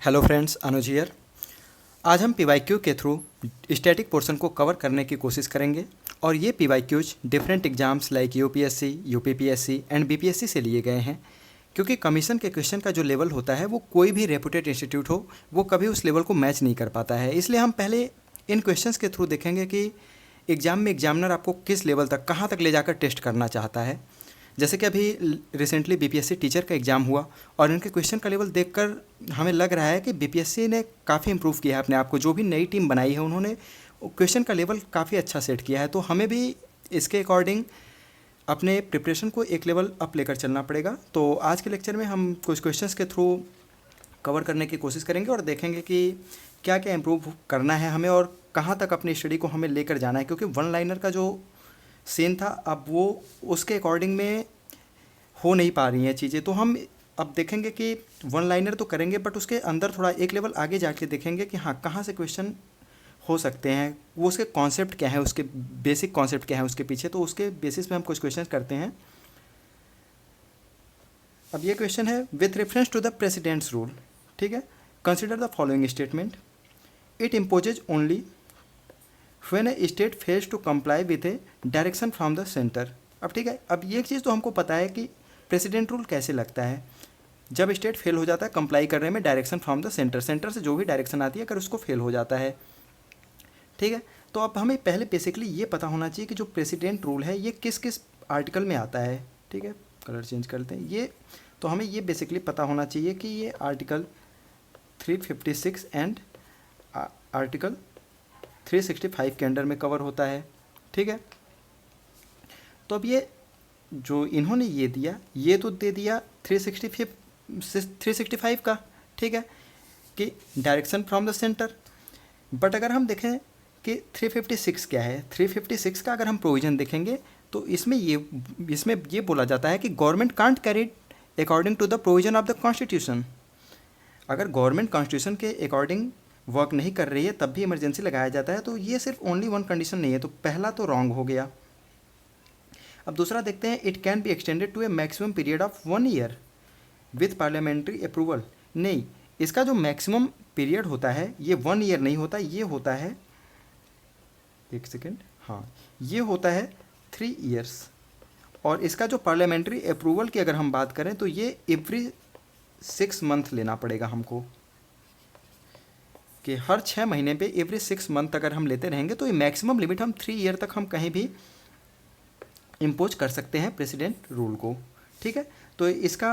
Hello friends, Anuj here. आज हम PYQ के थ्रू स्टैटिक पोर्शन को कवर करने की कोशिश करेंगे और ये PYQs different exams like UPSC, UPPSC and BPSC से लिए गए हैं। क्योंकि कमीशन के क्वेश्चन का जो लेवल होता है वो कोई भी रेपुटेड इंस्टीट्यूट हो वो कभी उस लेवल को मैच नहीं कर पाता है। इसलिए हम पहले इन क्वेश्चंस के थ्रू देखेंगे कि एग्ज़ाम में एग्जामिनर आपको किस लेवल तक, कहाँ तक ले जाकर टेस्ट करना चाहता है। जैसे कि अभी रिसेंटली बीपीएससी टीचर का एग्ज़ाम हुआ और इनके क्वेश्चन का लेवल देखकर हमें लग रहा है कि बीपीएससी ने काफ़ी इम्प्रूव किया है अपने आप को। जो भी नई टीम बनाई है उन्होंने क्वेश्चन का लेवल काफ़ी अच्छा सेट किया है। तो हमें भी इसके अकॉर्डिंग अपने प्रिपरेशन को एक लेवल अप लेकर चलना पड़ेगा। तो आज के लेक्चर में हम कुछ क्वेश्चंस के थ्रू कवर करने की कोशिश करेंगे और देखेंगे कि क्या क्या इम्प्रूव करना है हमें और कहाँ तक अपनी स्टडी को हमें लेकर जाना है। क्योंकि वन लाइनर का जो सीन था अब वो उसके अकॉर्डिंग में हो नहीं पा रही हैं चीज़ें। तो हम अब देखेंगे कि वन लाइनर तो करेंगे बट उसके अंदर थोड़ा एक लेवल आगे जाके देखेंगे कि हाँ कहाँ से क्वेश्चन हो सकते हैं, वो उसके कॉन्सेप्ट क्या है, उसके बेसिक कॉन्सेप्ट क्या है उसके पीछे। तो उसके बेसिस पे हम कुछ क्वेश्चन करते हैं। अब ये क्वेश्चन है with reference to the president's rule, ठीक है। Consider the following statement, it imposes only when a state fails to comply with a direction from the centre. अब ठीक है, अब ये चीज़ तो हमको पता है कि प्रेसिडेंट रूल कैसे लगता है। जब स्टेट फेल हो जाता है कंप्लाई करने में direction from the centre, centre से जो भी डायरेक्शन आती है अगर उसको फेल हो जाता है, ठीक है। तो अब हमें पहले बेसिकली ये पता होना चाहिए कि जो प्रेसिडेंट रूल है ये किस किस आर्टिकल में आता है, ठीक है। कलर चेंज करते हैं ये, तो हमें ये बेसिकली पता होना चाहिए कि ये आर्टिकल 356 एंड आर्टिकल 365 के अंडर में कवर होता है, ठीक है। तो अब ये जो इन्होंने ये दिया ये तो दे दिया 365 का, ठीक है, कि direction from the centre. But अगर हम देखें कि 356 क्या है, 356 का अगर हम प्रोविज़न देखेंगे तो इसमें ये बोला जाता है कि government can't carry according to the provision of the constitution. अगर गवर्नमेंट कॉन्स्टिट्यूशन के अकॉर्डिंग वर्क नहीं कर रही है तब भी इमरजेंसी लगाया जाता है। तो ये सिर्फ ओनली वन कंडीशन नहीं है, तो पहला तो रॉन्ग हो गया। अब दूसरा देखते हैं, it can be extended to a maximum period of 1 year with parliamentary approval. नहीं, इसका जो मैक्सिमम पीरियड होता है ये 1 ईयर नहीं होता, ये होता है, एक सेकेंड, हाँ, ये होता है 3 ईयर्स। और इसका जो पार्लियामेंट्री अप्रूवल की अगर हम बात करें तो ये एवरी 6 मंथ लेना पड़ेगा हमको, कि हर 6 महीने पे एवरी 6 मंथ अगर हम लेते रहेंगे तो ये मैक्सिमम लिमिट हम 3 ईयर तक हम कहीं भी इम्पोज कर सकते हैं प्रेसिडेंट रूल को, ठीक है। तो इसका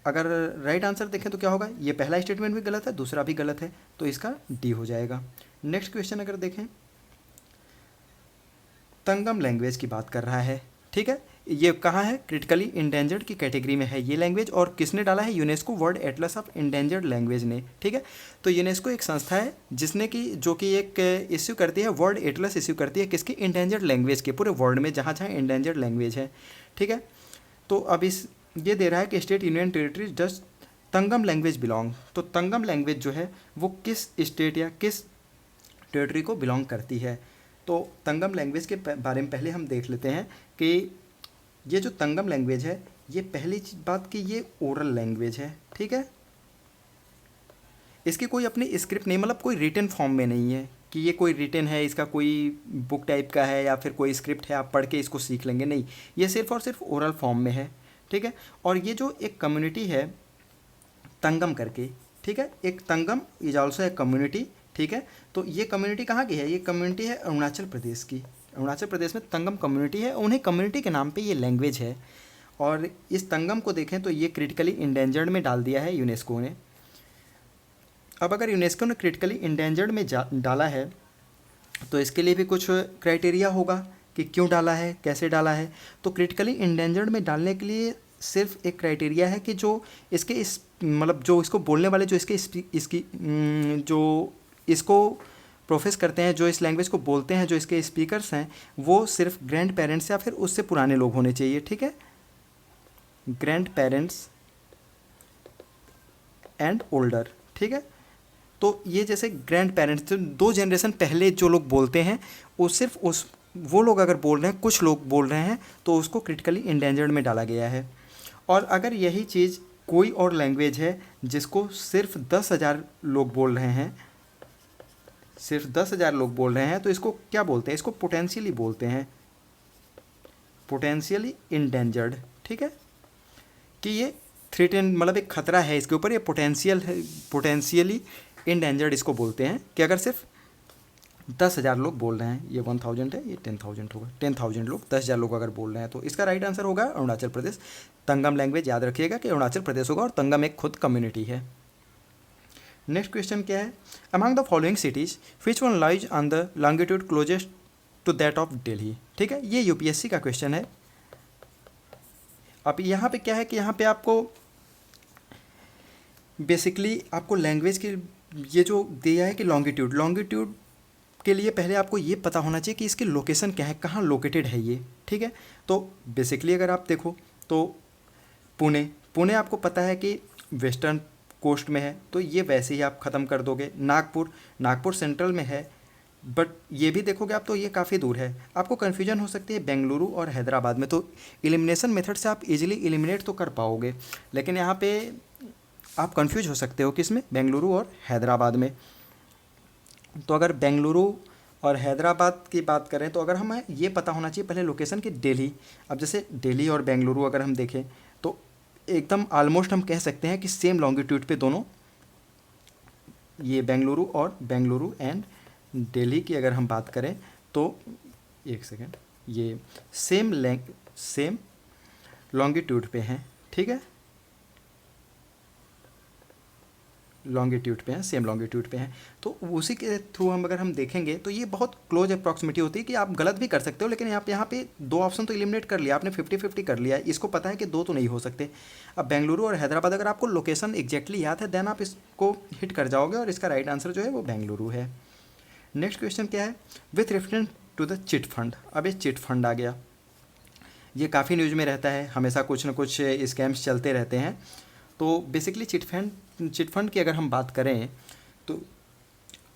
अगर राइट आंसर देखें तो क्या होगा, ये पहला स्टेटमेंट भी गलत है, दूसरा भी गलत है, तो इसका डी हो जाएगा। नेक्स्ट क्वेश्चन अगर देखें, तंगम लैंग्वेज की बात कर रहा है, ठीक है। ये कहाँ है, क्रिटिकली इंडेंजर्ड की कैटेगरी में है ये लैंग्वेज, और किसने डाला है, UNESCO world Atlas of endangered language ने, ठीक है। तो यूनेस्को एक संस्था है जिसने कि जो कि एक इश्यू करती है, वर्ल्ड एटलस इश्यू करती है किसकी, इंडेंजर्ड लैंग्वेज के, पूरे वर्ल्ड में जहाँ जहाँ इंडेंजर्ड लैंग्वेज है, ठीक है। तो अब ये दे रहा है कि state union territories does Tangam language belong. तो तंगम लैंग्वेज जो है वो किस स्टेट या किस टेरिटरी को बिलोंग करती है। तो तंगम लैंग्वेज के बारे में पहले हम देख लेते हैं कि ये जो तंगम लैंग्वेज है ये पहली बात कि ये ओरल लैंग्वेज है, ठीक है। इसकी कोई अपनी स्क्रिप्ट नहीं, मतलब कोई रिटन फॉर्म में नहीं है कि ये कोई रिटन है, इसका कोई बुक टाइप का है या फिर कोई स्क्रिप्ट है आप पढ़ के इसको सीख लेंगे, नहीं, ये सिर्फ और सिर्फ ओरल फॉर्म में है, ठीक है। और ये जो एक कम्युनिटी है तंगम करके, ठीक है, एक तंगम इज ऑल्सो ए कम्युनिटी, ठीक है। तो ये कम्युनिटी कहाँ की है, ये कम्युनिटी है अरुणाचल प्रदेश की। अरुणाचल प्रदेश में तंगम कम्युनिटी है, उन्हें कम्युनिटी के नाम पे ये लैंग्वेज है। और इस तंगम को देखें तो ये क्रिटिकली इंडेंजर्ड में डाल दिया है यूनेस्को ने। अब अगर यूनेस्को ने क्रिटिकली इंडेंजर्ड में डाला है तो इसके लिए भी कुछ क्राइटेरिया होगा कि क्यों डाला है, कैसे डाला है। तो क्रिटिकली इंडेंजर्ड में डालने के लिए सिर्फ एक क्राइटेरिया है कि जो इसके इस मतलब जो इसको बोलने वाले जो इसकी जो इसको प्रोफेस करते हैं, जो इस लैंग्वेज को बोलते हैं, जो इसके स्पीकर्स हैं वो सिर्फ ग्रैंड पेरेंट्स या फिर उससे पुराने लोग होने चाहिए, ठीक है, ग्रैंड पेरेंट्स एंड ओल्डर, ठीक है। तो ये जैसे ग्रैंड पेरेंट्स जो 2 जनरेशन पहले जो लोग बोलते हैं वो सिर्फ वो लोग अगर बोल रहे हैं, कुछ लोग बोल रहे हैं तो उसको क्रिटिकली इंडेंजर्ड में डाला गया है। और अगर यही चीज़ कोई और लैंग्वेज है जिसको सिर्फ 10,000 लोग बोल रहे हैं, सिर्फ 10,000 लोग बोल रहे हैं, तो इसको क्या बोलते हैं? इसको पोटेंशियली बोलते हैं, पोटेंशियली इंडेंजर्ड। ठीक है, कि ये थ्रेटन मतलब एक खतरा है इसके ऊपर, ये पोटेंशियल है, पोटेंशियली इंडेंजर्ड इसको बोलते हैं कि अगर सिर्फ 10,000 लोग बोल रहे हैं, ये 1000 है, ये 10,000 होगा, 10,000 लोग, 10,000 लोग अगर बोल रहे हैं, तो इसका राइट आंसर होगा अरुणाचल प्रदेश। तंगम लैंग्वेज याद रखिएगा कि अरुणाचल प्रदेश होगा, और तंगम एक खुद कम्युनिटी है। नेक्स्ट क्वेश्चन क्या है? Among the following cities which one lies on the longitude closest to that of Delhi. ठीक है, ये यूपीएससी का क्वेश्चन है। अब यहाँ पे क्या है कि यहाँ पे आपको बेसिकली आपको लैंग्वेज की ये जो दिया है कि लॉन्गिट्यूड, लॉन्गिट्यूड के लिए पहले आपको ये पता होना चाहिए कि इसकी लोकेशन क्या है, कहाँ लोकेटेड है ये। ठीक है, तो बेसिकली अगर आप देखो तो पुणे, पुणे आपको पता है कि वेस्टर्न कोस्ट में है, तो ये वैसे ही आप ख़त्म कर दोगे। नागपुर, नागपुर सेंट्रल में है, बट ये भी देखोगे आप तो ये काफ़ी दूर है। आपको कन्फ्यूजन हो सकती है बेंगलुरु और हैदराबाद में, तो एलिमिनेशन मेथड से आप इजीली एलिमिनेट तो कर पाओगे, लेकिन यहाँ पे आप कंफ्यूज हो सकते हो किस में, बेंगलुरु और हैदराबाद में। तो अगर बेंगलुरु और हैदराबाद की बात करें तो अगर हमें ये पता होना चाहिए पहले लोकेशन की दिल्ली। अब जैसे दिल्ली और बेंगलुरु अगर हम देखें तो एकदम ऑलमोस्ट हम कह सकते हैं कि सेम लॉन्गिट्यूड पे दोनों, ये बेंगलुरु और बेंगलुरु एंड दिल्ली की अगर हम बात करें तो एक सेकेंड, ये सेम लॉन्गिट्यूड पे हैं। ठीक है, लॉन्गिट्यूड पे हैं, सेम लॉन्गिट्यूड पे हैं, तो उसी के थ्रू हम अगर हम देखेंगे तो ये बहुत क्लोज अप्रॉक्सिमिटी होती है कि आप गलत भी कर सकते हो, लेकिन आप यहाँ पे दो ऑप्शन तो एलिमिनेट कर लिया आपने, 50-50 कर लिया है। इसको पता है कि दो तो नहीं हो सकते। अब बेंगलुरु और हैदराबाद अगर आपको लोकेशन एग्जैक्टली याद है देन आप इसको हिट कर जाओगे, और इसका राइट आंसर जो है वो बेंगलुरु है। नेक्स्ट क्वेश्चन क्या है? With reference to the chit fund. अब ये चिट फंड आ गया, ये काफ़ी न्यूज़ में रहता है, हमेशा कुछ ना कुछ स्कैम्स चलते रहते हैं। तो बेसिकली चिट फंड की अगर हम बात करें तो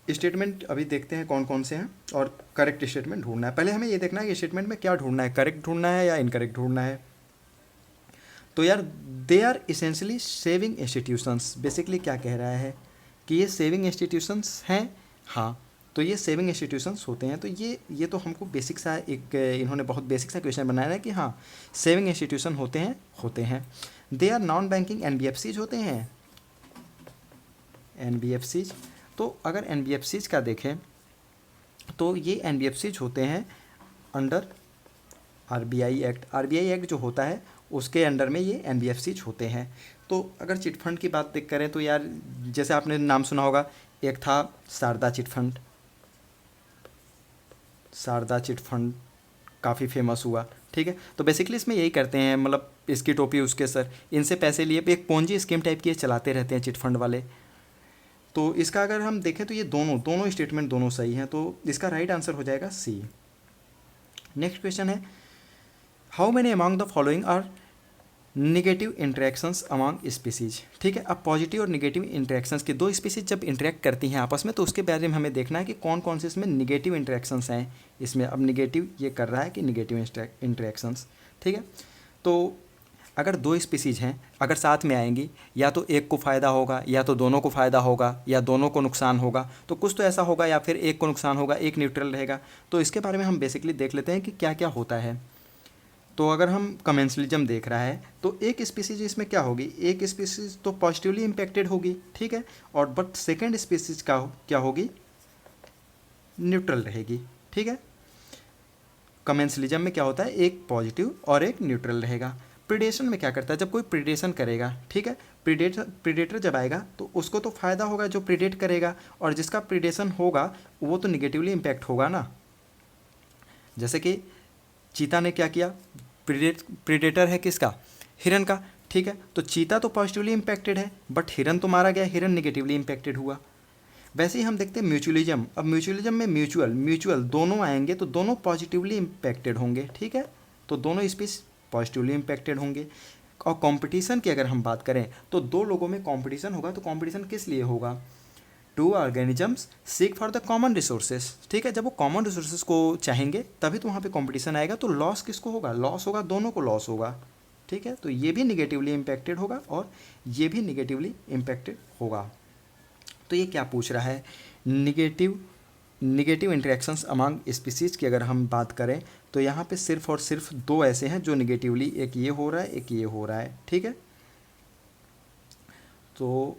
स्टेटमेंट अभी देखते हैं कौन कौन से हैं, और करेक्ट स्टेटमेंट ढूंढना है। पहले हमें ये देखना है कि स्टेटमेंट में क्या ढूंढना है, करेक्ट ढूंढना है या इनकरेक्ट ढूंढना है। तो यार they are essentially saving institutions, basically क्या कह रहा है कि ये सेविंग इंस्टीट्यूशंस हैं। हाँ, तो ये सेविंग इंस्टीट्यूशंस होते हैं, तो ये तो हमको बेसिक सा एक इन्होंने बहुत बेसिक सा क्वेश्चन बनाया है कि हाँ सेविंग इंस्टीट्यूशन होते हैं। They are non banking NBFCs होते हैं, एनबीएफसीज। तो अगर एनबीएफसीज का देखें तो ये एनबीएफसीज होते हैं under RBI act. RBI act जो होता है उसके अंडर में ये एनबीएफसीज होते हैं। तो अगर चिट फंड की बात करें तो यार जैसे आपने नाम सुना होगा, एक था Sharda chit fund, Sharda chit fund काफ़ी फेमस हुआ। ठीक है, तो बेसिकली इसमें यही करते हैं, मतलब इसकी टोपी उसके सर, इनसे पैसे लिए एक पोंजी स्कीम टाइप की चलाते रहते हैं चिट फंड वाले। तो इसका अगर हम देखें तो ये दोनों स्टेटमेंट दोनों सही हैं, तो इसका राइट आंसर हो जाएगा सी। नेक्स्ट क्वेश्चन है, how many among the following are negative interactions among species. ठीक है, अब पॉजिटिव और निगेटिव इंटरेक्शंस की दो स्पीसीज जब इंटरेक्ट करती हैं आपस में, तो उसके बारे में हमें देखना है कि कौन कौन से इसमें निगेटिव इंटरेक्शंस हैं इसमें। अब निगेटिव ये कर रहा है कि निगेटिव इंटरेक्शंस। ठीक है, तो अगर दो स्पीसीज हैं अगर साथ में आएंगी, या तो एक को फ़ायदा होगा या तो दोनों को फ़ायदा होगा या दोनों को नुकसान होगा, तो कुछ तो ऐसा होगा, या फिर एक को नुकसान होगा एक न्यूट्रल रहेगा। तो इसके बारे में हम बेसिकली देख लेते हैं कि क्या क्या होता है। तो अगर हम कमेंसलिज्म देख रहा है तो एक स्पीसीज इसमें क्या होगी, एक स्पीसीज तो पॉजिटिवली इम्पेक्टेड होगी। ठीक है, और बट सेकेंड स्पीसीज का क्या होगी, न्यूट्रल रहेगी। ठीक है, कमेंसलिज्म में क्या होता है, एक पॉजिटिव और एक न्यूट्रल रहेगा। प्रीडेशन में क्या करता है, जब कोई प्रीडेशन करेगा, ठीक है, प्रीडेटर जब आएगा तो उसको तो फ़ायदा होगा जो प्रीडेट करेगा, और जिसका प्रीडेशन होगा वो तो निगेटिवली इम्पैक्ट होगा ना। जैसे कि चीता ने क्या किया, प्रीडेटर है किसका, हिरन का। ठीक है, तो चीता तो पॉजिटिवली इम्पैक्टेड है, बट हिरन तो मारा गया, हिरन निगेटिवली इम्पैक्टेड हुआ। वैसे ही हम देखते हैं म्यूचुअलिज्म। अब म्यूचुअलिज्म में म्यूचुअल दोनों आएंगे तो दोनों पॉजिटिवली इम्पैक्टेड होंगे। ठीक है, तो दोनों स्पीस पॉजिटिवली इम्पैक्टेड होंगे। और कंपटीशन की अगर हम बात करें तो दो लोगों में कंपटीशन होगा, तो कंपटीशन किस लिए होगा, to organisms seek for the common resources. ठीक है, जब वो कॉमन रिसोर्सेज को चाहेंगे तभी तो वहाँ पे कंपटीशन आएगा। तो लॉस किसको होगा, लॉस होगा, दोनों को लॉस होगा। ठीक है, तो ये भी निगेटिवली इम्पैक्टेड होगा और ये भी निगेटिवली इम्पैक्टेड होगा। तो ये क्या पूछ रहा है, निगेटिव इंटरेक्शंस अमंग स्पीसीज की अगर हम बात करें तो यहाँ पे सिर्फ और सिर्फ दो ऐसे हैं जो निगेटिवली, एक ये हो रहा है, एक ये हो रहा है, ठीक है। तो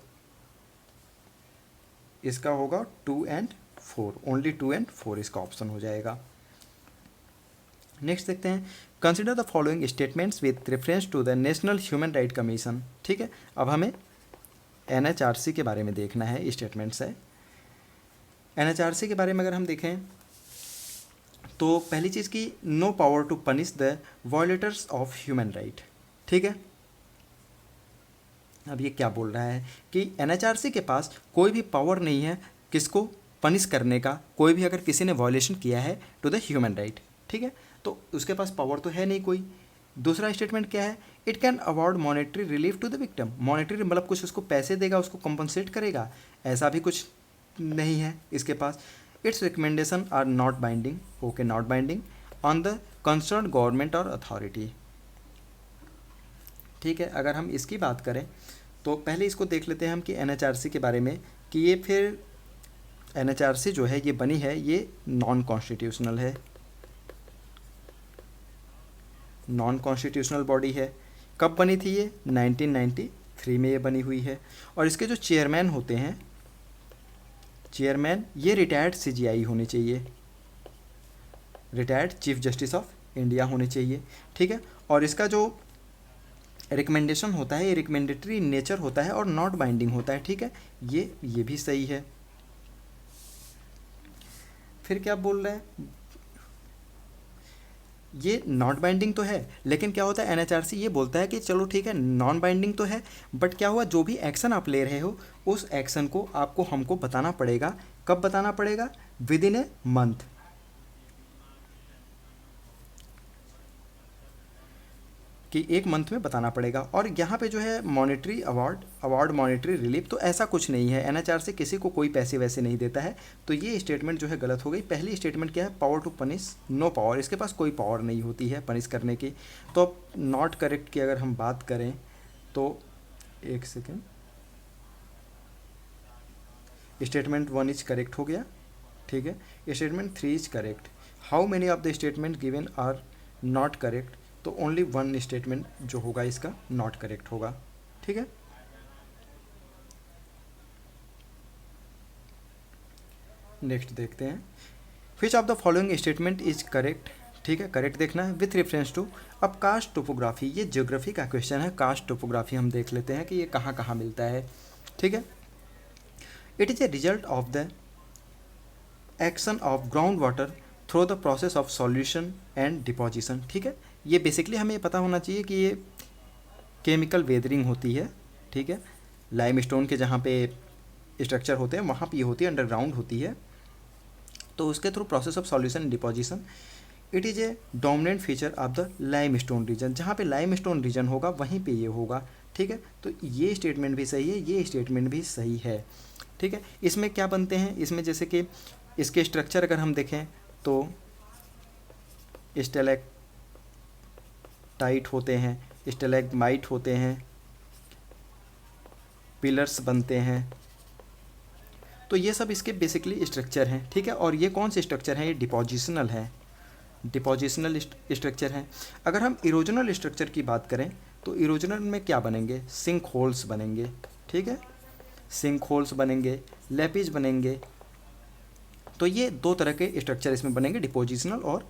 इसका होगा 2 and 4, ओनली 2 and 4 इसका ऑप्शन हो जाएगा। नेक्स्ट देखते हैं, consider the following statements with reference to the national human right commission, ठीक है। अब हमें NHRC के बारे में देखना है, स्टेटमेंट्स है। NHRC के बारे में अगर हम देखें तो पहली चीज़ की no power to punish the violators of human right, ठीक है। अब ये क्या बोल रहा है कि NHRC के पास कोई भी पावर नहीं है किसको पनिश करने का, कोई भी अगर किसी ने वायलेशन किया है टू द ह्यूमन राइट, ठीक है, तो उसके पास पावर तो है नहीं कोई। दूसरा स्टेटमेंट क्या है, it can award monetary relief to the victim, monetary मतलब कुछ उसको पैसे देगा, उसको कंपनसेट करेगा, ऐसा भी कुछ नहीं है इसके पास। Its recommendation are not binding, okay, not binding on the concern government और अथॉरिटी, ठीक है। अगर हम इसकी बात करें तो पहले इसको देख लेते हैं हम कि NHRC के बारे में, कि ये फिर NHRC जो है ये बनी है, ये नॉन कॉन्स्टिट्यूशनल है, नॉन कॉन्स्टिट्यूशनल बॉडी है। कब बनी थी ये, 1993 में ये बनी हुई है। और इसके जो चेयरमैन होते हैं, चेयरमैन ये रिटायर्ड CGI होने चाहिए, retired chief justice of India होने चाहिए, ठीक है। और इसका जो रिकमेंडेशन होता है ये रिकमेंडेटरी नेचर होता है और नॉट बाइंडिंग होता है, ठीक है, ये भी सही है। फिर क्या बोल रहा है, ये नॉट बाइंडिंग तो है, लेकिन क्या होता है NHRC ये बोलता है कि चलो ठीक है नॉन बाइंडिंग तो है, बट क्या हुआ, जो भी एक्शन आप ले रहे हो उस एक्शन को आपको हमको बताना पड़ेगा। कब बताना पड़ेगा, विद इन ए मंथ, कि 1 मंथ में बताना पड़ेगा। और यहाँ पे जो है मॉनेटरी अवार्ड मॉनेटरी रिलीफ, तो ऐसा कुछ नहीं है, NHRC किसी को कोई पैसे वैसे नहीं देता है। तो ये स्टेटमेंट जो है गलत हो गई। पहली स्टेटमेंट क्या है, power to punish, no power, इसके पास कोई पावर नहीं होती है पनिश करने की। तो अब नॉट करेक्ट की अगर हम बात करें तो एक सेकेंड, स्टेटमेंट 1 इज करेक्ट हो गया, ठीक है। Statement 3 is correct. How many of the statement given are not correct, तो ओनली 1 स्टेटमेंट जो होगा इसका नॉट करेक्ट होगा, ठीक है। नेक्स्ट देखते हैं, which of the following statement is correct, ठीक है, करेक्ट देखना है विथ रेफरेंस टू। अब कास्ट टोपोग्राफी, ये ज्योग्राफी का क्वेश्चन है, कास्ट टोपोग्राफी हम देख लेते हैं कि ये कहाँ कहाँ मिलता है, ठीक है। It is a result of the action of ground water through the process of solution and deposition, ठीक है। ये बेसिकली हमें पता होना चाहिए कि ये केमिकल वेदरिंग होती है, ठीक है। लाइमस्टोन के जहाँ पे स्ट्रक्चर होते हैं वहाँ पे ये होती है, अंडरग्राउंड होती है, तो उसके through process of solution and deposition. It is a dominant feature of the limestone region, जहाँ पे लाइमस्टोन रीजन होगा वहीं पे ये होगा, ठीक है। तो ये स्टेटमेंट भी सही है, ये स्टेटमेंट भी सही है, ठीक है। इसमें क्या बनते हैं, इसमें जैसे कि इसके स्ट्रक्चर अगर हम देखें तो स्टेलेक्टाइट होते हैं, स्टेलेग्माइट होते हैं, पिलर्स बनते हैं, तो ये सब इसके बेसिकली स्ट्रक्चर हैं, ठीक है। और ये कौन से स्ट्रक्चर हैं, ये डिपोजिशनल है, डिपोजिशनल स्ट्रक्चर हैं। अगर हम इरोजनल स्ट्रक्चर की बात करें तो इरोजनल में क्या बनेंगे, सिंक होल्स बनेंगे, ठीक है, सिंक होल्स बनेंगे, लैपिज बनेंगे। तो ये 2 तरह के स्ट्रक्चर इसमें बनेंगे, डिपोजिशनल और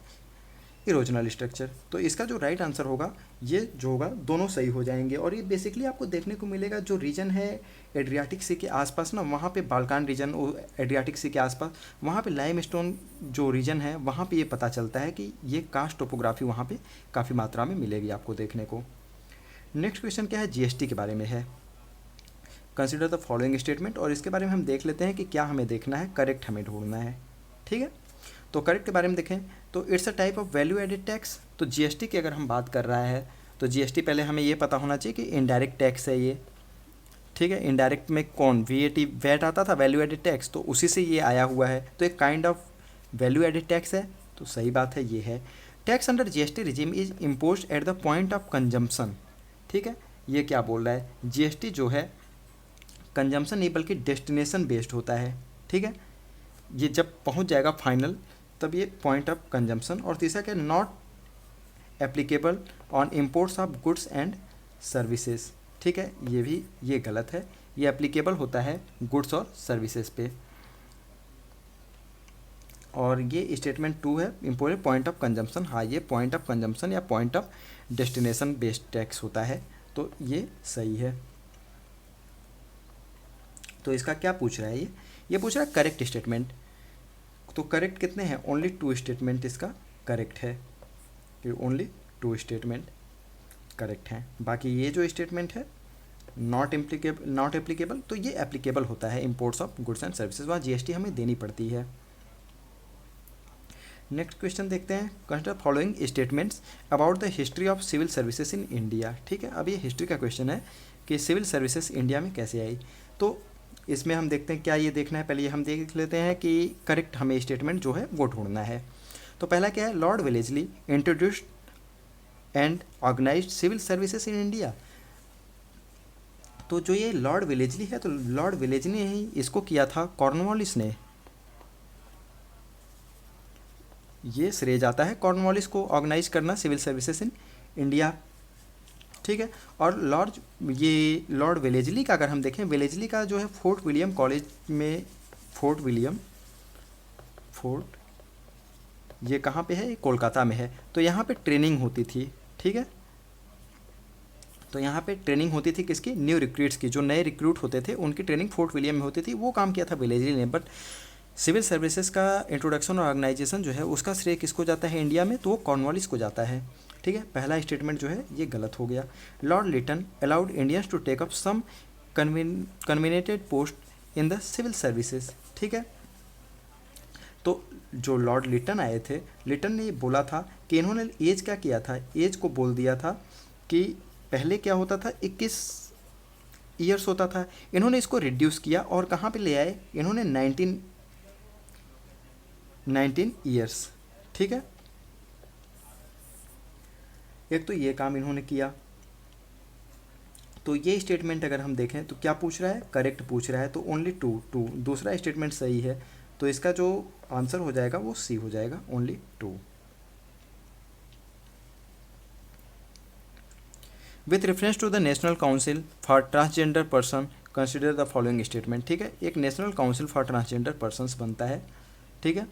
इरोजनल स्ट्रक्चर। तो इसका जो राइट आंसर होगा ये जो होगा दोनों सही हो जाएंगे। और ये बेसिकली आपको देखने को मिलेगा जो रीजन है एड्रियाटिक सी के आसपास ना, वहाँ पे बाल्कान रीजन, एड्रियाटिक सी के आसपास वहाँ पे लाइमस्टोन जो रीजन है वहाँ पे ये पता चलता है कि ये कास्ट टोपोग्राफी वहाँ पे काफ़ी मात्रा में मिलेगी आपको देखने को। नेक्स्ट क्वेश्चन क्या है, GST के बारे में है। कंसिडर द फॉलोइंग स्टेटमेंट, और इसके बारे में हम देख लेते हैं कि क्या हमें देखना है, करेक्ट हमें ढूंढना है, ठीक है। तो करेक्ट के बारे में देखें तो it's a type of value added tax. तो GST की अगर हम बात कर रहा है तो GST पहले हमें ये पता होना चाहिए कि इनडायरेक्ट टैक्स है ये, ठीक है। इनडायरेक्ट में कौन, वैट आता था, वैल्यू एडेड टैक्स, तो उसी से ये आया हुआ है, तो एक kind of value added tax है, तो सही बात है ये है। Tax under GST regime is imposed at the point of consumption, ठीक है, ये क्या बोल रहा है, जीएसटी जो है कंजम्पशन नहीं बल्कि डेस्टिनेशन बेस्ड होता है। ठीक है, ये जब पहुंच जाएगा फाइनल तब ये पॉइंट ऑफ कंजम्पशन। और तीसरा क्या, not applicable on imports of goods and services. ठीक है, ये भी ये गलत है, ये एप्लीकेबल होता है गुड्स और सर्विसेज पे। और ये स्टेटमेंट 2 है, इम्पोर्टेंट पॉइंट ऑफ कंजम्पशन, हाँ ये पॉइंट ऑफ कंजम्पशन या point of destination based tax होता है, तो ये सही है। तो इसका क्या पूछ रहा है, ये पूछ रहा है करेक्ट स्टेटमेंट। तो करेक्ट कितने हैं, ओनली 2 स्टेटमेंट इसका करेक्ट है, ओनली 2 स्टेटमेंट करेक्ट हैं। बाकी ये जो स्टेटमेंट है नॉट एप्लीकेबल, तो ये एप्लीकेबल होता है imports of goods and services, वहाँ जीएसटी हमें देनी पड़ती है। नेक्स्ट क्वेश्चन देखते हैं, consider following statements about the history of civil services in India. ठीक है, अब ये हिस्ट्री का क्वेश्चन है कि सिविल सर्विसेज इंडिया में कैसे आई। तो इसमें हम देखते हैं क्या ये देखना है, पहले ये हम देख लेते हैं कि करेक्ट हमें स्टेटमेंट जो है वो ढूंढना है। तो पहला क्या है, Lord Wellesley introduced and organised civil services in India. तो जो ये लॉर्ड वेलेस्ली है, तो लॉर्ड वेलेस्ली ने ही इसको किया था, कॉर्नवालिस ने, ये श्रेय जाता है कॉर्नवालिस को ऑर्गेनाइज करना सिविल सर्विसेज इन इंडिया। ठीक है, और लॉर्ड वेलेस्ली का अगर हम देखें, वेलेस्ली का जो है फोर्ट विलियम कॉलेज में, फोर्ट ये कहाँ पे है, कोलकाता में है, तो यहाँ पे ट्रेनिंग होती थी। ठीक है, तो यहाँ पे ट्रेनिंग होती थी किसकी, न्यू रिक्रूट्स की, जो नए रिक्रूट होते थे उनकी ट्रेनिंग फोर्ट विलियम में होती थी, वो काम किया था वेलेस्ली ने। बट सिविल सर्विसेज का इंट्रोडक्शन और ऑर्गेनाइजेशन जो है उसका श्रेय किसको जाता है इंडिया में, तो वो कॉर्नवालिस को जाता है। ठीक है, पहला स्टेटमेंट जो है ये गलत हो गया। Lord Lytton allowed Indians to take up some covenanted post in the civil services. ठीक है, तो जो लॉर्ड लिटन आए थे, लिटन ने बोला था कि इन्होंने एज क्या किया था, एज को बोल दिया था कि पहले क्या होता था 21 ईयर्स होता था, इन्होंने इसको रिड्यूस किया और कहाँ पे ले आए, इन्होंने 19 ईयर्स। ठीक है, एक तो ये काम इन्होंने किया। तो ये स्टेटमेंट अगर हम देखें तो क्या पूछ रहा है, करेक्ट पूछ रहा है, तो ओनली 2 दूसरा स्टेटमेंट सही है, तो इसका जो आंसर हो जाएगा वो सी हो जाएगा, only 2। With reference to the national council for transgender person consider the following statement. ठीक है, एक national council for transgender persons बनता है। ठीक है,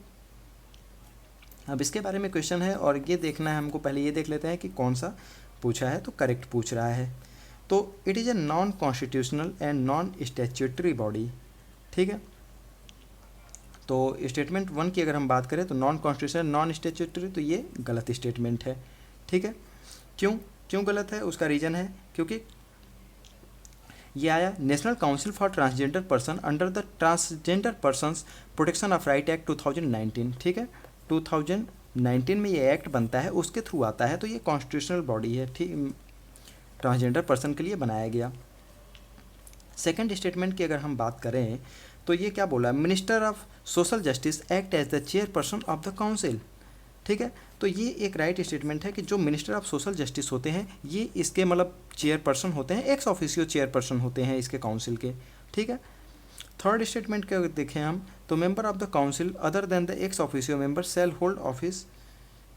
अब इसके बारे में क्वेश्चन है और ये देखना है हमको, पहले ये देख लेते हैं कि कौन सा पूछा है, तो करेक्ट पूछ रहा है। तो it is a non constitutional and non statutory body. ठीक है, तो स्टेटमेंट 1 की अगर हम बात करें तो नॉन कॉन्स्टिट्यूशनल नॉन स्टैट्यूटरी, तो ये गलत स्टेटमेंट है। ठीक है, क्यों गलत है, उसका रीज़न है क्योंकि ये आया national council for transgender person under the transgender persons protection of right act 2019। ठीक है, 2019 में ये एक्ट बनता है, उसके थ्रू आता है, तो ये कॉन्स्टिट्यूशनल बॉडी है। ठीक, ट्रांसजेंडर पर्सन के लिए बनाया गया। सेकंड स्टेटमेंट की अगर हम बात करें तो ये क्या बोला, minister of social justice act as the chairperson of the council. ठीक है, तो ये एक राइट स्टेटमेंट है कि जो मिनिस्टर ऑफ सोशल जस्टिस होते हैं ये इसके मतलब चेयरपर्सन होते हैं, एक्स ऑफिशियो चेयरपर्सन होते हैं इसके काउंसिल के। ठीक है, थर्ड स्टेटमेंट के अगर देखें हम तो member of the council other than the ex officio member shall hold office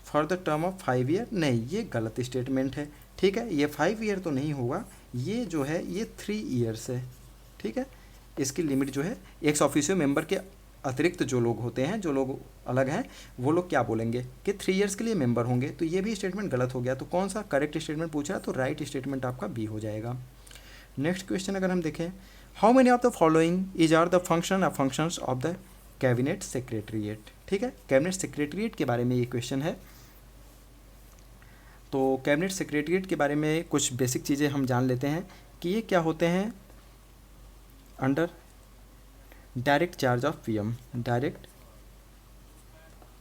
for the term of 5 year. नहीं, ये गलत स्टेटमेंट है। ठीक है, ये 5 ईयर तो नहीं होगा, ये जो है ये 3 ईयर्स है। ठीक है, इसकी लिमिट जो है एक्स ऑफिशियो मेंबर के अतिरिक्त जो लोग होते हैं, जो लोग अलग हैं, वो लोग क्या बोलेंगे कि 3 ईयर्स के लिए मेंबर होंगे, तो ये भी स्टेटमेंट गलत हो गया। तो कौन सा करेक्ट स्टेटमेंट पूछा है, तो राइट स्टेटमेंट आपका बी हो जाएगा। नेक्स्ट क्वेश्चन अगर हम देखें, how many of the following is are the functions of the cabinet secretariat. ठीक है, कैबिनेट सेक्रेटरीट के बारे में ये क्वेश्चन है। तो कैबिनेट सेक्रेटरीट के बारे में कुछ बेसिक चीज़ें हम जान लेते हैं कि ये क्या होते हैं, under direct charge of PM, direct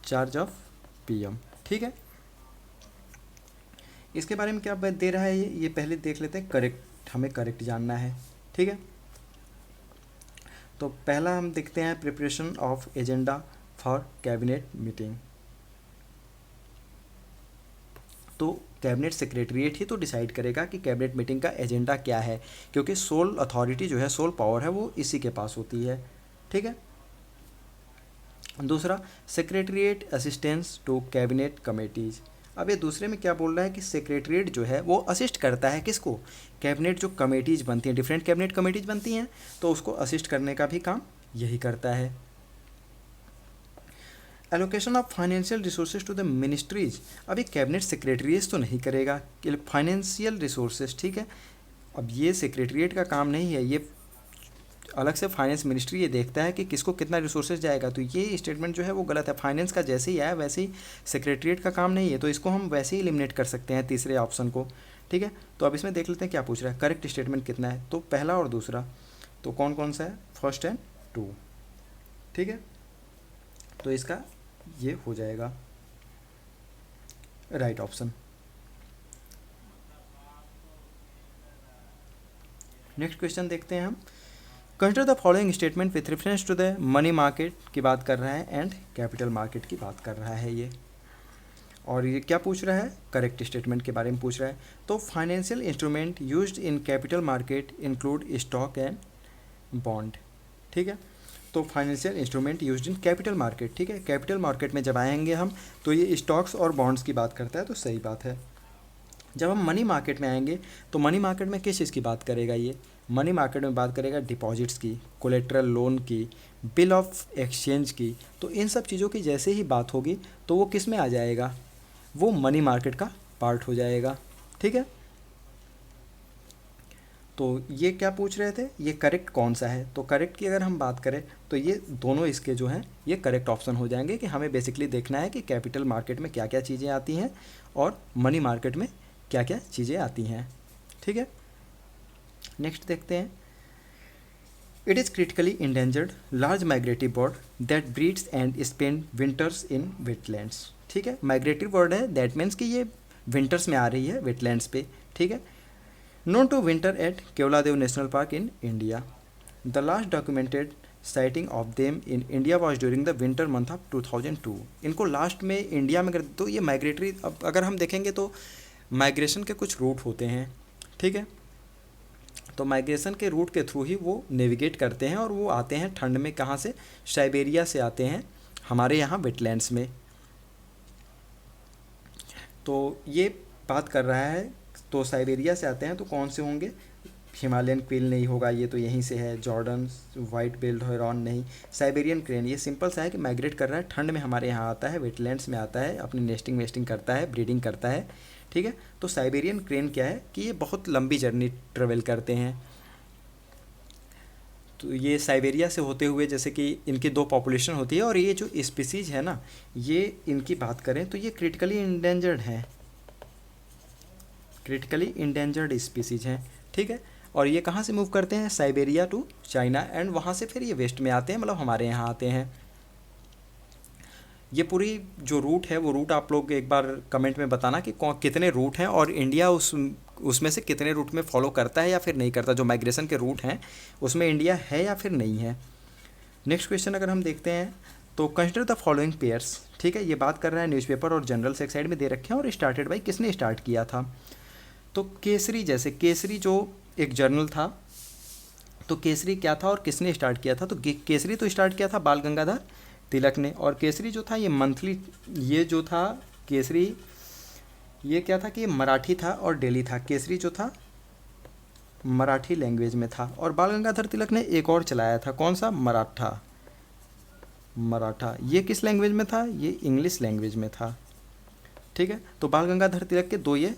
charge of PM. ठीक है, इसके बारे में क्या दे रहा है ये पहले देख लेते हैं, करेक्ट हमें करेक्ट जानना है। ठीक है, तो पहला हम देखते हैं preparation of agenda for cabinet meeting. तो कैबिनेट सेक्रेटरीट ही तो डिसाइड करेगा कि कैबिनेट मीटिंग का एजेंडा क्या है, क्योंकि सोल अथॉरिटी जो है, सोल पावर है, वो इसी के पास होती है। ठीक है। दूसरा, secretariat assistance to cabinet committees. अब ये दूसरे में क्या बोल रहा है कि सेक्रेटरीट जो है वो असिस्ट करता है किसको, कैबिनेट जो कमेटीज बनती हैं, डिफरेंट कैबिनेट कमेटीज बनती हैं, तो उसको असिस्ट करने का भी काम यही करता है। Allocation of financial resources to the ministries. अभी कैबिनेट सेक्रेटरीज तो नहीं करेगा फाइनेंशियल रिसोर्सेज, ठीक है। अब ये सेक्रेटरीट का काम नहीं है, ये अलग से फाइनेंस मिनिस्ट्री ये देखता है कि किसको कितना रिसोर्सेज जाएगा। तो ये स्टेटमेंट जो है वो गलत है। फाइनेंस का जैसे ही आया वैसे ही सेक्रेटरीट का काम नहीं है, तो इसको हम वैसे ही एलिमिनेट कर सकते हैं तीसरे ऑप्शन को। ठीक है। तो अब इसमें देख लेते हैं क्या पूछ रहा है, करेक्ट स्टेटमेंट कितना है। तो पहला और दूसरा, तो कौन कौन सा है, फर्स्ट एंड टू। ठीक है। तो इसका ये हो जाएगा राइट ऑप्शन। नेक्स्ट क्वेश्चन देखते हैं हम। Consider the following statement with reference to the money market की बात कर रहा है एंड कैपिटल मार्केट की बात कर रहा है ये। और ये क्या पूछ रहा है, करेक्ट स्टेटमेंट के बारे में पूछ रहा है। तो financial instrument used in capital market include stock and bond. ठीक है। तो financial instrument used in capital market, ठीक है, कैपिटल मार्केट में जब आएंगे हम तो ये स्टॉक्स और बॉन्ड्स की बात करता है, तो सही बात है। जब हम मनी मार्केट में आएंगे तो मनी मार्केट में किस चीज़ की बात करेगा, ये मनी मार्केट में बात करेगा डिपॉजिट्स की, कोलेट्रल लोन की, बिल ऑफ एक्सचेंज की। तो इन सब चीज़ों की जैसे ही बात होगी तो वो किस में आ जाएगा, वो मनी मार्केट का पार्ट हो जाएगा। ठीक है। तो ये क्या पूछ रहे थे, ये करेक्ट कौन सा है। तो करेक्ट की अगर हम बात करें तो ये दोनों इसके जो हैं ये करेक्ट ऑप्शन हो जाएंगे, कि हमें बेसिकली देखना है कि कैपिटल मार्केट में क्या क्या चीज़ें आती हैं और मनी मार्केट में क्या क्या चीज़ें आती हैं। ठीक है। नेक्स्ट देखते हैं। It is critically endangered large migrative bird that breeds and spend winters in wetlands. ठीक है। माइग्रेटिव बर्ड है, दैट मीन्स कि ये विंटर्स में आ रही है वेटलैंड्स पे। ठीक है। known to winter at Kevladev National Park in India. The last documented sighting of them in India was during the winter month of 2002. इनको लास्ट में इंडिया में तो ये माइग्रेटरी, अब अगर हम देखेंगे तो माइग्रेशन के कुछ रूट होते हैं। ठीक है। तो माइग्रेशन के रूट के थ्रू ही वो नेविगेट करते हैं और वो आते हैं ठंड में, कहाँ से, साइबेरिया से आते हैं हमारे यहाँ वेटलैंड्स में। तो ये बात कर रहा है, तो साइबेरिया से आते हैं तो कौन से होंगे, हिमालयन क्वील नहीं होगा, ये तो यहीं से है, जॉर्डन वाइट बिल्ड हेरॉन नहीं, साइबेरियन क्रेन। ये सिंपल सा है कि माइग्रेट कर रहा है, ठंड में हमारे यहाँ आता है, वेटलैंड्स में आता है, अपनी नेस्टिंग वेस्टिंग करता है, ब्रीडिंग करता है। ठीक है। तो साइबेरियन क्रेन क्या है कि ये बहुत लंबी जर्नी ट्रेवल करते हैं। तो ये साइबेरिया से होते हुए, जैसे कि इनकी दो पॉपुलेशन होती है, और ये जो स्पीसीज है ना, ये इनकी बात करें तो ये क्रिटिकली इंडेंजर्ड हैं, क्रिटिकली इंडेंजर्ड स्पीसीज हैं। ठीक है। और ये कहाँ से मूव करते हैं, साइबेरिया टू चाइना, एंड वहाँ से फिर ये वेस्ट में आते हैं, मतलब हमारे यहाँ आते हैं। ये पूरी जो रूट है वो रूट आप लोग एक बार कमेंट में बताना कि कितने रूट हैं, और इंडिया उसमें से कितने रूट में फॉलो करता है या फिर नहीं करता। जो माइग्रेशन के रूट हैं उसमें इंडिया है या फिर नहीं है। नेक्स्ट क्वेश्चन अगर हम देखते हैं तो कंसिडर द फॉलोइंग पेयर्स। ठीक है। ये बात कर रहा है न्यूज़पेपर और जनरल्स एक साइड में दे रखे हैं, और स्टार्टेड बाई, किसने स्टार्ट किया था। तो केसरी, जैसे केसरी जो एक जर्नल था, तो केसरी क्या था और किसने स्टार्ट किया था। तो केसरी तो स्टार्ट किया था बाल गंगाधर तिलक ने, और केसरी जो था ये मंथली, ये जो था केसरी, ये क्या था कि ये मराठी था और डेली था। केसरी जो था मराठी लैंग्वेज में था, और बाल गंगाधर तिलक ने एक और चलाया था, कौन सा, मराठा। ये किस लैंग्वेज में था, ये इंग्लिश लैंग्वेज में था। ठीक है। तो बाल गंगाधर तिलक के दो ये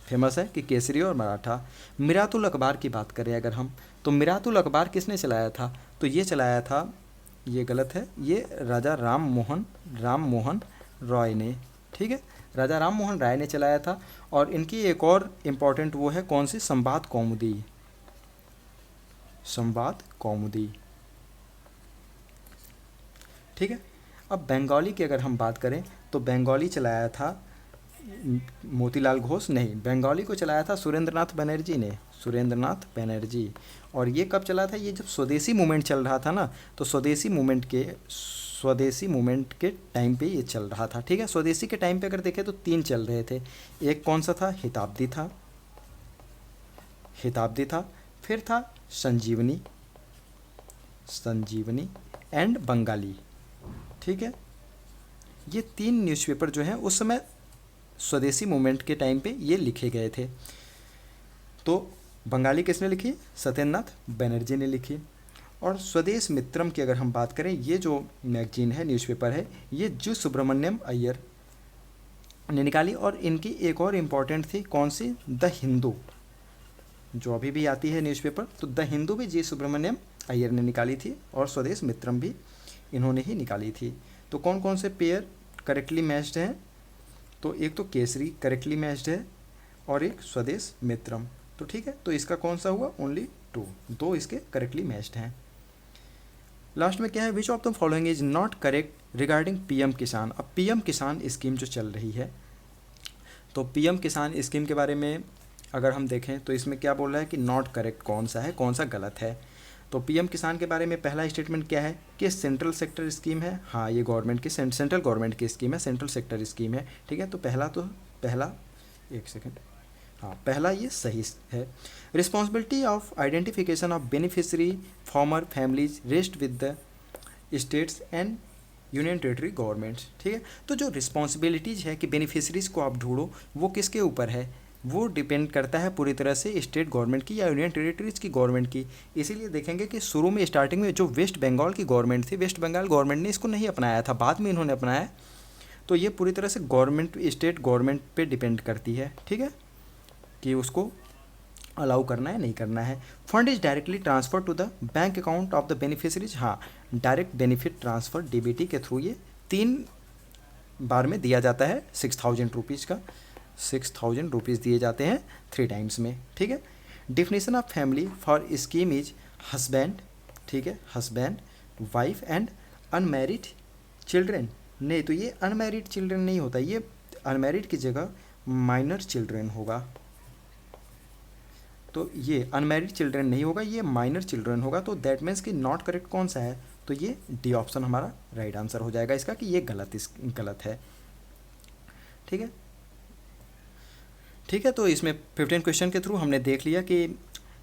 फेमस है कि केसरी और मराठा। मिरातुल अखबार की बात करें अगर हम, तो मिरातुल अखबार किसने चलाया था, तो ये चलाया था, ये गलत है, ये राजा राम मोहन रॉय ने। ठीक है। राजा राम मोहन राय ने चलाया था। और इनकी एक और इम्पॉर्टेंट वो है, कौन सी, संवाद कौमुदी। ठीक है। अब बंगाली की अगर हम बात करें तो बंगाली चलाया था मोतीलाल घोष नहीं, बंगाली को चलाया था सुरेंद्रनाथ बनर्जी। और ये कब चला था, ये जब स्वदेशी मूवमेंट चल रहा था ना, तो स्वदेशी मूवमेंट के स्वदेशी मूवमेंट के टाइम पे ये चल रहा था। ठीक है, स्वदेशी के टाइम पे अगर देखें तो 3 चल रहे थे। एक कौन सा था? हिताब्दी था, हिताब्दी था, फिर था संजीवनी, संजीवनी एंड बंगाली। ठीक है, ये 3 न्यूज़पेपर जो हैं उस समय स्वदेशी मूवमेंट के टाइम पे ये लिखे गए थे। तो बंगाली किसने लिखी? सत्येंद्रनाथ बनर्जी ने लिखी। और स्वदेश मित्रम की अगर हम बात करें, ये जो मैगजीन है, न्यूज़पेपर है, ये जी सुब्रमण्यम अय्यर ने निकाली। और इनकी एक और इम्पॉर्टेंट थी, कौन सी? द हिंदू, जो अभी भी आती है न्यूज़पेपर, तो द हिंदू भी जी सुब्रमण्यम अय्यर ने निकाली थी और स्वदेश मित्रम भी इन्होंने ही निकाली थी। तो कौन कौन से पेयर करेक्टली मैच्ड हैं? तो एक तो केसरी करेक्टली मैच्ड है और एक स्वदेश मित्रम। तो ठीक है, तो इसका कौन सा हुआ? ओनली 2, 2 इसके करेक्टली मैच्ड हैं। लास्ट में क्या है? Which of the following is not correct regarding PM किसान। अब पीएम किसान स्कीम जो चल रही है, तो पीएम किसान स्कीम के बारे में अगर हम देखें तो इसमें क्या बोल रहा है कि नॉट करेक्ट कौन सा है, कौन सा गलत है। तो पीएम किसान के बारे में पहला स्टेटमेंट क्या है कि सेंट्रल सेक्टर स्कीम है। हाँ, ये गवर्नमेंट की, सेंट्रल गवर्नमेंट की स्कीम है, सेंट्रल सेक्टर स्कीम है। ठीक है, तो पहला एक सेकेंड, हाँ, पहला ये सही है। Responsibility of identification of beneficiary farmer families rest with the states and union territory governments. ठीक है, तो जो रिस्पॉन्सिबिलिटीज है कि बेनिफिशरीज को आप ढूंढो, वो किसके ऊपर है? वो डिपेंड करता है पूरी तरह से स्टेट गवर्नमेंट की या यूनियन टेरेटरीज की गवर्नमेंट की। इसीलिए देखेंगे कि शुरू में स्टार्टिंग में जो वेस्ट बंगाल की गवर्नमेंट थी, वेस्ट बंगाल गवर्नमेंट ने इसको नहीं अपनाया था, बाद में इन्होंने अपनाया। तो ये पूरी तरह से गवर्नमेंट, स्टेट गवर्नमेंट पे डिपेंड करती है। ठीक है, कि उसको अलाउ करना है नहीं करना है। Fund is directly transfer to the bank account of the beneficiaries. हाँ, डायरेक्ट बेनिफिट ट्रांसफ़र डीबीटी के थ्रू ये 3 बार में दिया जाता है। 6000 रुपीज़ का 6000 रुपीज़ दिए जाते हैं 3 टाइम्स में। ठीक है, definition of family for scheme is husband. ठीक है, husband, wife and unmarried children. नहीं, तो ये अनमैरिड चिल्ड्रेन नहीं होता, ये अनमैरिड की जगह माइनर चिल्ड्रेन होगा। तो ये अनमैरिड चिल्ड्रन नहीं होगा, ये माइनर चिल्ड्रन होगा। तो दैट मीन्स कि नॉट करेक्ट कौन सा है? तो ये डी ऑप्शन हमारा राइट आंसर हो जाएगा इसका, कि ये गलत है। ठीक है, ठीक है, तो इसमें 15 क्वेश्चन के थ्रू हमने देख लिया कि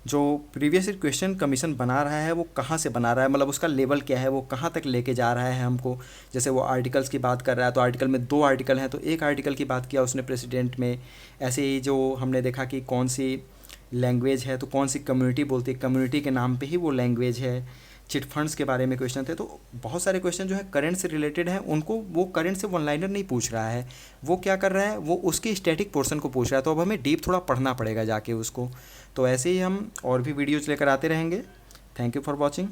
जो प्रीवियस क्वेश्चन कमीशन बना रहा है वो कहाँ से बना रहा है, मतलब उसका लेवल क्या है, वो कहाँ तक लेके जा रहा है हमको। जैसे वो आर्टिकल्स की बात कर रहा है, तो आर्टिकल में 2 आर्टिकल हैं, तो एक आर्टिकल की बात किया उसने प्रेसिडेंट में। ऐसे ही जो हमने देखा कि कौन सी लैंग्वेज है, तो कौन सी कम्युनिटी बोलती है, कम्युनिटी के नाम पे ही वो लैंग्वेज है। चिट फंड्स के बारे में क्वेश्चन थे। तो बहुत सारे क्वेश्चन जो है करंट से रिलेटेड हैं, उनको वो करंट से वन लाइनर नहीं पूछ रहा है, वो क्या कर रहा है, वो उसके स्टैटिक पोर्शन को पूछ रहा है। तो अब हमें डीप थोड़ा पढ़ना पड़ेगा जाके उसको। तो ऐसे ही हम और भी वीडियोज़ लेकर आते रहेंगे। Thank you for watching.